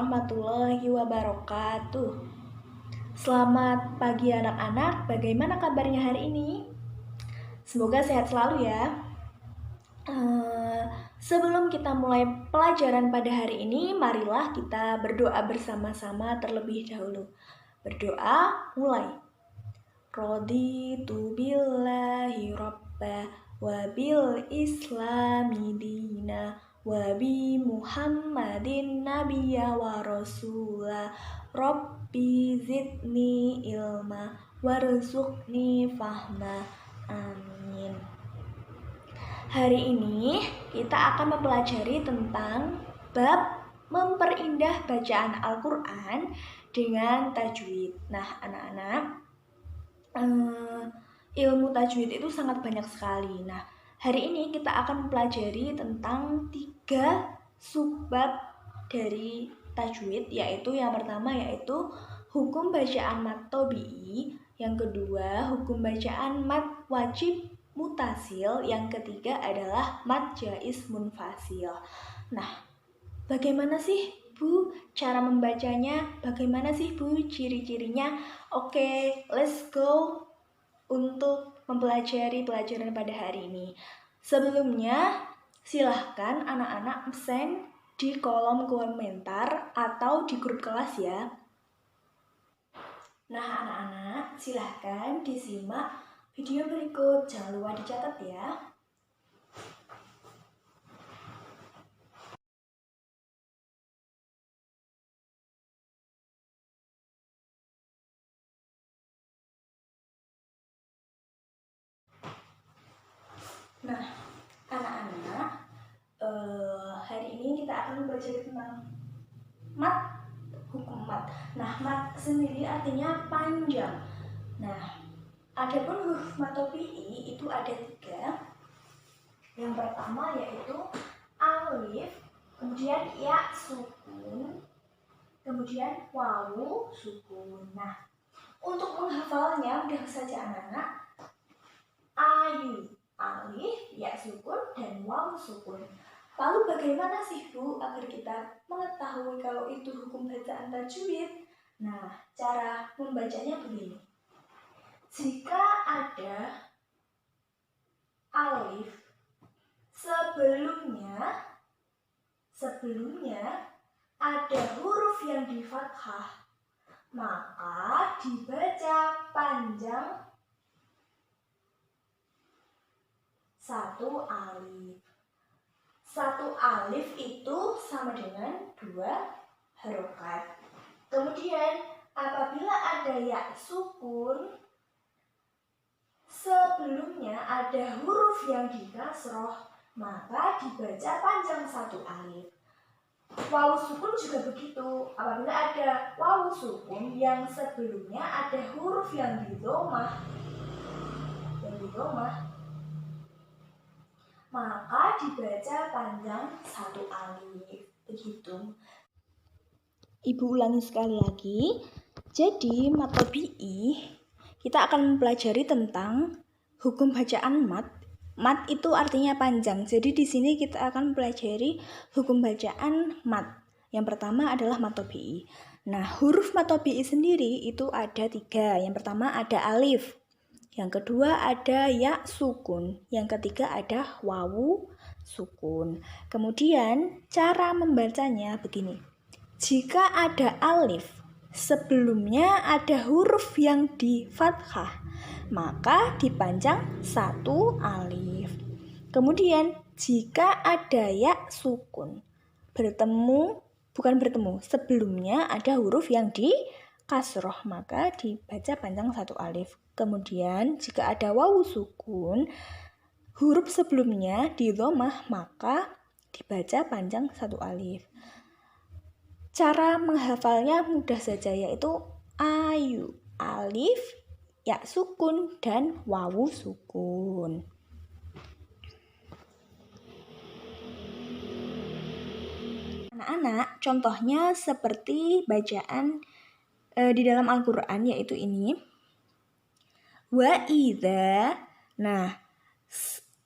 warahmatullahi wabarakatuh. Selamat pagi anak-anak, bagaimana kabarnya hari ini? Semoga sehat selalu ya. Sebelum kita mulai pelajaran pada hari ini, marilah kita berdoa bersama-sama terlebih dahulu. Berdoa, mulai. Raditu billahi rabba wa bil islami dina wa bi Muhammadin nabiyya wa rasula rabbi zidni ilma warzuqni fahma. Amin. Hari ini kita akan mempelajari tentang bab memperindah bacaan Al-Quran dengan tajwid. Nah, anak-anak, ilmu tajwid itu sangat banyak sekali. Nah, hari ini kita akan mempelajari tentang 3 subbab dari tajwid, yaitu yang pertama yaitu hukum bacaan mad tabi'i, yang kedua hukum bacaan mad wajib mutasil, yang ketiga adalah mad jaiz munfasil. Nah, bagaimana sih Bu cara membacanya? Bagaimana sih Bu ciri-cirinya? Oke, let's go untuk mempelajari pelajaran pada hari ini. Sebelumnya, silahkan anak-anak absen di kolom komentar atau di grup kelas ya. Nah, anak-anak, silahkan disimak video berikut. Jangan lupa dicatat ya. Nah, anak-anak, hari ini kita akan belajar tentang mad, hukum mad. Nah, mad sendiri artinya panjang. Nah, adapun huruf mad tabi'i itu ada 3. Yang pertama yaitu alif, kemudian ya sukun, kemudian wawu sukun. Nah, untuk menghafalnya mudah saja anak-anak. Ayu, alif, ya sukun, dan wawu sukun. Lalu bagaimana sih Bu agar kita mengetahui kalau itu hukum bacaan tajwid? Nah, cara membacanya begini. Jika ada alif sebelumnya ada huruf yang di fathah, maka dibaca panjang 1 alif. 1 alif itu sama dengan 2 harokat. Kemudian apabila ada ya sukun, sebelumnya ada huruf yang dikasroh, maka dibaca panjang 1 alif. Wawu sukun juga begitu. Apabila ada wawu sukun yang sebelumnya ada huruf yang didhamah, maka dibaca panjang 1 alif. Begitu. Ibu ulangi sekali lagi. Jadi mad tabi'i kita akan mempelajari tentang hukum bacaan mad. Mad itu artinya panjang. Jadi di sini kita akan mempelajari hukum bacaan mad. Yang pertama adalah mad tabi'i. Nah, huruf mad tabi'i sendiri itu ada 3. Yang pertama ada alif. Yang kedua ada ya sukun. Yang ketiga ada wawu sukun. Kemudian cara membacanya begini. Jika ada alif sebelumnya ada huruf yang di fathah, maka dipanjang 1 alif. Kemudian jika ada ya sukun sebelumnya ada huruf yang di kasroh, maka dibaca panjang 1 alif. Kemudian jika ada wawu sukun, huruf sebelumnya didhamah, maka dibaca panjang 1 alif. Cara menghafalnya mudah saja, yaitu ayu, alif, ya sukun, dan wawu sukun. Anak-anak, contohnya seperti bacaan di dalam Al-Quran, yaitu ini. Wa idza. Nah,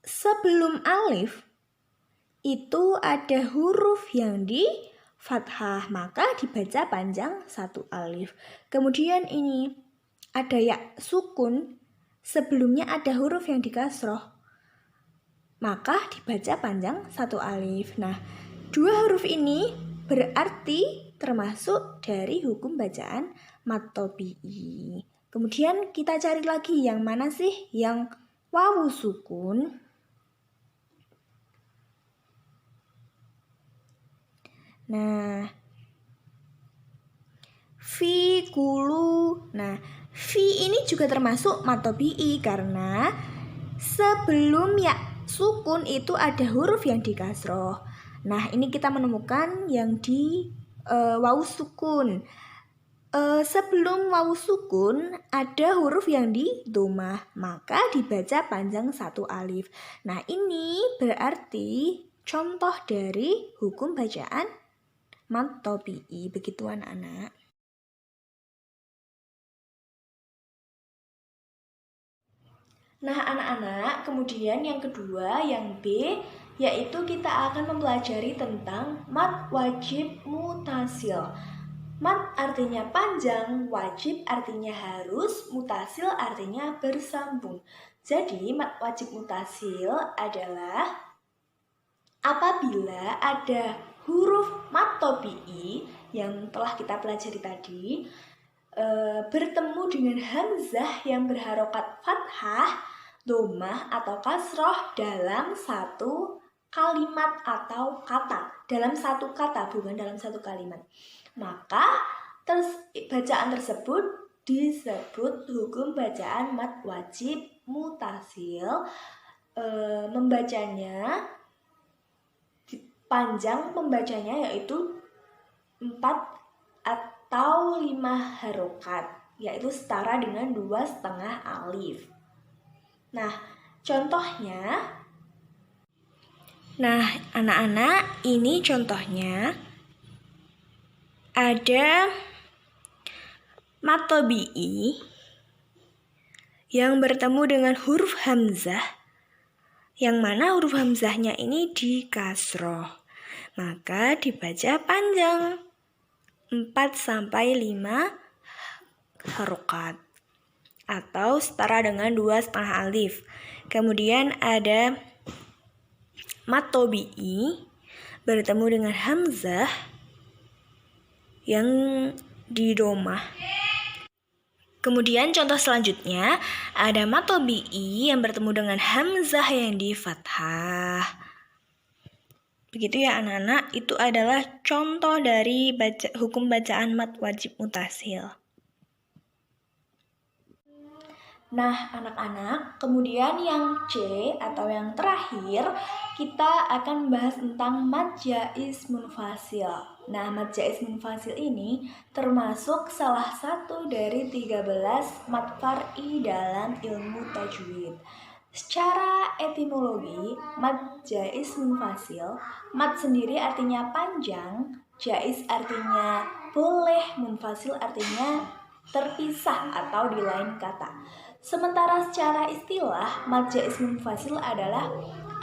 sebelum alif itu ada huruf yang di fathah, maka dibaca panjang satu alif. Kemudian ini ada ya sukun, sebelumnya ada huruf yang dikasroh, maka dibaca panjang satu alif. Nah, dua huruf ini berarti termasuk dari hukum bacaan mad tabi'i. Kemudian kita cari lagi yang mana sih yang wawu sukun. Nah, fi kulu. Nah, fi ini juga termasuk mad tabi'i karena sebelum ya sukun itu ada huruf yang dikasroh. Nah, ini kita menemukan yang di wawu sukun. Sebelum wawu sukun ada huruf yang di dhammah, maka dibaca panjang satu alif. Nah, ini berarti contoh dari hukum bacaan mad tabi'i. Begitu anak-anak. Nah, anak-anak, kemudian yang kedua, yang B, yaitu kita akan mempelajari tentang mad wajib mutasil. Mad artinya panjang, wajib artinya harus, mutasil artinya bersambung. Jadi, mad wajib mutasil adalah apabila ada huruf mad tabi'i yang telah kita pelajari tadi, bertemu dengan hamzah yang berharokat fathah, dhammah atau kasroh dalam satu kalimat atau kata. Dalam satu kata, bukan dalam satu kalimat. Maka bacaan tersebut disebut hukum bacaan mad wajib mutasil. Membacanya panjang, membacanya yaitu 4 atau 5 harokat, yaitu setara dengan 2,5 alif. Nah, contohnya, anak-anak, ini contohnya ada mad tabi'i yang bertemu dengan huruf hamzah, yang mana huruf hamzahnya ini dikasroh, maka dibaca panjang 4-5 harokat atau setara dengan 2,5 alif. Kemudian ada mad tabi'i bertemu dengan hamzah yang di dhammah. Kemudian contoh selanjutnya ada mad tabi'i yang bertemu dengan hamzah yang di fathah. Begitu ya anak-anak, itu adalah contoh dari hukum bacaan mad wajib mutasil. Nah, anak-anak, kemudian yang C atau yang terakhir, kita akan membahas tentang mad jaiz munfasil. Nah, mad jaiz munfasil ini termasuk salah satu dari 13 mad far'i dalam ilmu tajwid. Secara etimologi, mad jaiz munfasil, mad sendiri artinya panjang, jaiz artinya boleh, munfasil artinya terpisah atau di lain kata. Sementara secara istilah, mad jaiz munfasil adalah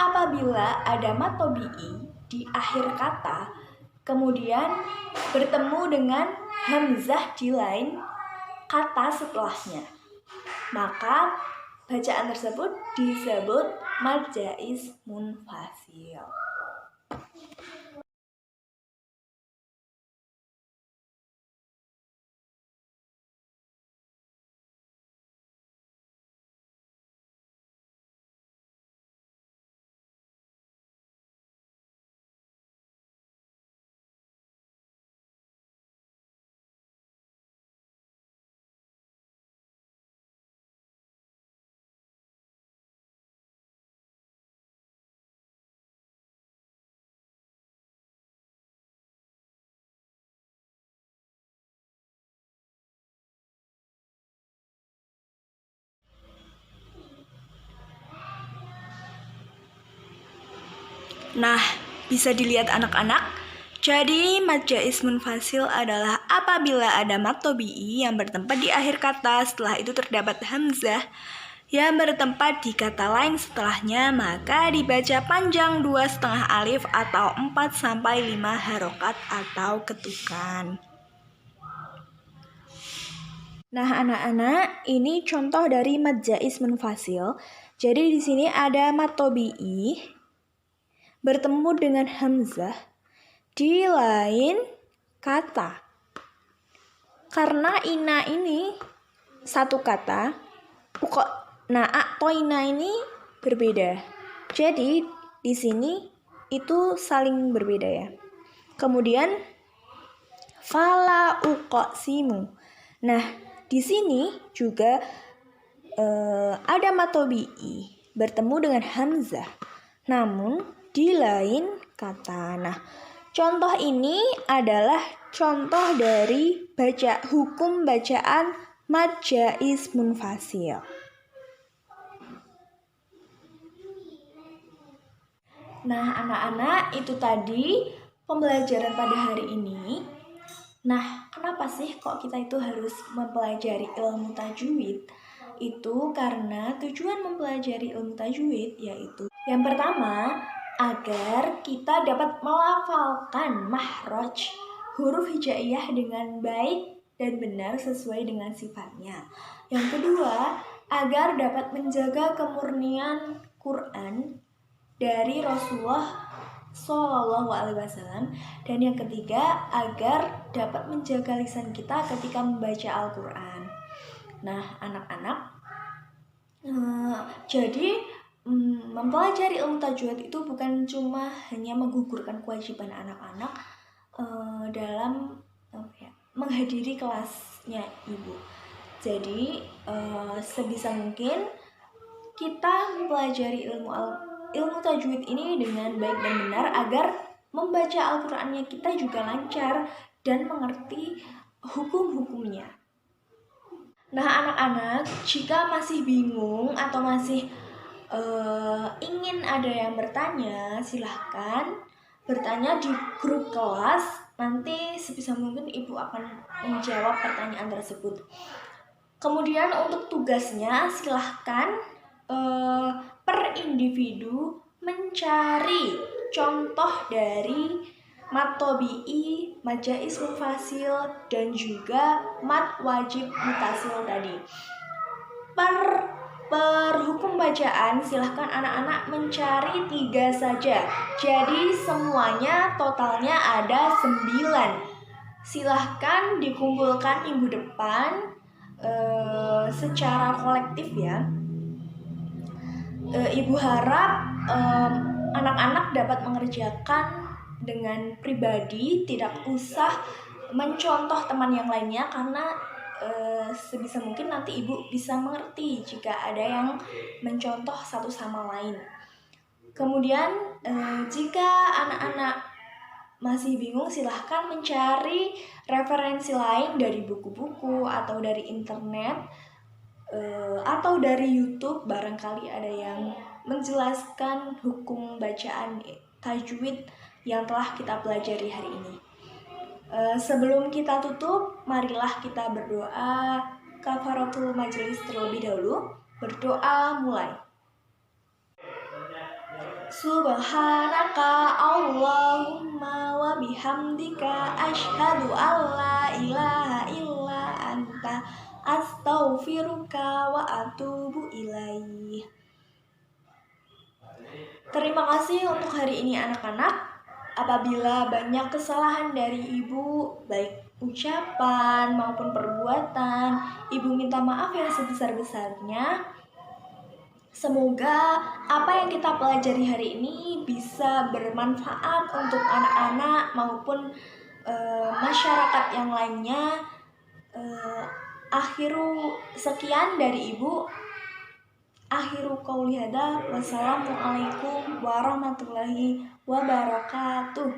apabila ada mad tabi'i di akhir kata, kemudian bertemu dengan hamzah di lain kata setelahnya, maka bacaan tersebut disebut mad jaiz munfasil. Nah, bisa dilihat anak-anak, jadi mad jaiz munfasil adalah apabila ada mad tabi'i yang bertempat di akhir kata, setelah itu terdapat hamzah yang bertempat di kata lain setelahnya, maka dibaca panjang 2,5 alif atau 4-5 harokat atau ketukan. Nah, anak-anak, ini contoh dari mad jaiz munfasil. Jadi di sini ada mad tabi'i bertemu dengan hamzah di lain kata. Karena ina ini satu kata, toina ini berbeda. Jadi di sini itu saling berbeda ya. Kemudian fala uqsimu. Nah, di sini juga ada mad tabi'i bertemu dengan hamzah, namun di lain kata. Nah, contoh ini adalah contoh dari hukum bacaan mad jaiz munfasil. Nah, anak-anak, itu tadi pembelajaran pada hari ini. Nah, kenapa sih kok kita itu harus mempelajari ilmu tajwid? Itu karena tujuan mempelajari ilmu tajwid yaitu yang pertama, agar kita dapat melafalkan mahraj huruf hijaiyah dengan baik dan benar sesuai dengan sifatnya. Yang kedua, agar dapat menjaga kemurnian Quran dari Rasulullah Shallallahu Alaihi Wasallam. Dan yang ketiga, agar dapat menjaga lisan kita ketika membaca Al-Quran. Nah, anak-anak, jadi mempelajari ilmu tajwid itu bukan cuma hanya menggugurkan kewajiban anak-anak dalam menghadiri kelasnya ibu. Jadi sebisa mungkin kita mempelajari ilmu tajwid ini dengan baik dan benar agar membaca Al-Qur'annya kita juga lancar dan mengerti hukum-hukumnya. Nah, anak-anak, jika masih bingung atau masih ingin ada yang bertanya, silahkan bertanya di grup kelas. Nanti sebisa mungkin ibu akan menjawab pertanyaan tersebut. Kemudian untuk tugasnya, silahkan per individu mencari contoh dari mad tabi'i, mad jaiz munfasil, dan juga mad wajib mutasil tadi. Per hukum bacaan, silahkan anak-anak mencari 3 saja. Jadi semuanya totalnya ada 9. Silahkan dikumpulkan minggu depan secara kolektif ya. Ibu harap anak-anak dapat mengerjakan dengan pribadi, tidak usah mencontoh teman yang lainnya, karena sebisa mungkin nanti ibu bisa mengerti jika ada yang mencontoh satu sama lain. Kemudian jika anak-anak masih bingung, silahkan mencari referensi lain dari buku-buku atau dari internet atau dari YouTube. Barangkali ada yang menjelaskan hukum bacaan tajwid yang telah kita pelajari hari ini. Sebelum kita tutup, marilah kita berdoa kafaratul majelis terlebih dahulu. Berdoa mulai. Subhanaka Allahumma wa bihamdika asyhadu alla ilaha illa anta astaghfiruka wa atubu ilaih. Terima kasih untuk hari ini anak-anak. Apabila banyak kesalahan dari ibu, baik ucapan maupun perbuatan, ibu minta maaf yang sebesar-besarnya. Semoga apa yang kita pelajari hari ini bisa bermanfaat untuk anak-anak maupun masyarakat yang lainnya. Sekian dari ibu. Akhiru qauli hada. Wassalamualaikum warahmatullahi wabarakatuh.